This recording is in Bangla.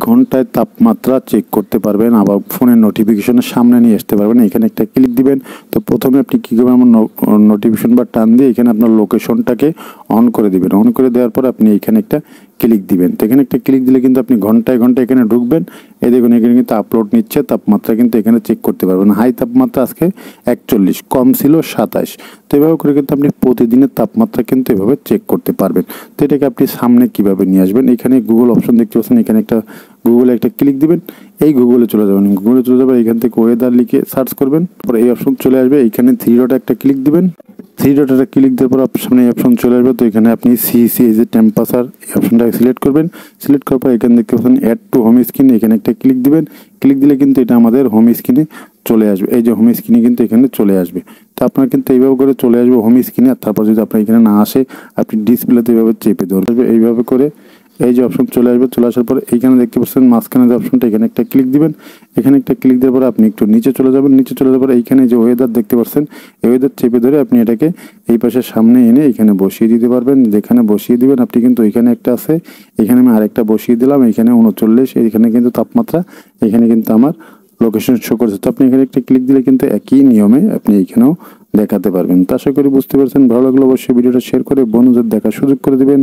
ঘন্টায় তাপমাত্রা চেক করতে পারবেন, আবার ফোনের নোটিফিকেশনের সামনে নিয়ে আসতে পারবেন। এখানে একটা ক্লিক দিবেন। তো প্রথমে আপনি কী করবেন, আমার নোটিফিকেশন বা টান দিয়ে এখানে আপনার লোকেশনটাকে অন করে দিবেন। অন করে দেওয়ার পর আপনি এখানে একটা ক্লিক দিবেন। তো এখানে একটা ক্লিক দিলে কিন্তু আপনি ঘন্টায় ঘন্টায় এখানে ঢুকবেন। এই দেখুন এখানে কিন্তু আপলোড নিচ্ছে, তাপমাত্রা কিন্তু এখানে চেক করতে পারবেন। হাই তাপমাত্রা আজকে 41, কম ছিল 27। তো এভাবে করে কিন্তু আপনি প্রতিদিনের তাপমাত্রা কিন্তু এভাবে চেক করতে পারবেন। তো এটাকে আপনি সামনে কিভাবে নিয়ে আসবেন, এখানে গুগল অপশন দেখতে পাচ্ছেন, এখানে একটা গুগলে একটা ক্লিক দিবেন। এই গুগলে চলে যাবেন, গুগলে চলে যাবেন, এখান থেকে ওয়েদার লিখে সার্চ করবেন। তারপর এই অপশন চলে আসবে, এইখানে থ্রি ডটে একটা ক্লিক দিবেন। থ্রি ডটে ক্লিক দেওয়ার পর আপনার সামনে এই অপশন চলে আসবে। তো এখানে আপনি সিসি এই যে টেম্পারেচার এই অপশনটাকে সিলেক্ট করবেন। সিলেক্ট করার পর এখানে দেখতে পাচ্ছেন অ্যাড টু হোম স্ক্রিন, এখানে একটা ক্লিক দিবেন। ক্লিক দিলে কিন্তু এটা আমাদের হোম স্ক্রিনে চলে আসবে। এই যে হোম স্ক্রিনে কিন্তু এখানে চলে আসবে। তো আপনার কিন্তু এইভাবে করে চলে আসবে হোম স্ক্রিনে। আর তারপর যদি আপনার এখানে না আসে, আপনি ডিসপ্লেতে এইভাবে চেপে ধরবে, এইভাবে করে এই যে অপশন চলে আসবে। চলে আসার পরে এইখানে দেখতে পাচ্ছেন মাঝখানে যে অপশনটা, এখানে একটা ক্লিক দিবেন। এখানে একটা ক্লিক দেওয়ার পরে আপনি একটু নিচে চলে যাবেন। নিচে চলে যাওয়ার পরে এইখানে যে ওয়েদার দেখতে পাচ্ছেন, এই ওয়েদার চেপে ধরে আপনি এটাকে এই পাশে সামনে এনে এখানে বসিয়ে দিতে পারবেন। যেখানে বসিয়ে দিবেন আপনি কিন্তু ওইখানে একটা আছে, এখানে আমি আরেকটা বসিয়ে দিলাম। এখানে 39, এখানে কিন্তু তাপমাত্রা, এখানে কিন্তু আমার লোকেশন শো করছে। তো আপনি এখানে একটা ক্লিক দিলে কিন্তু একই নিয়মে আপনি এইখানেও দেখাতে পারবেন। তো আশা করি বুঝতে পারছেন। ভালো লাগলে অবশ্যই ভিডিওটা শেয়ার করে বন্ধুদের দেখার সুযোগ করে দিবেন।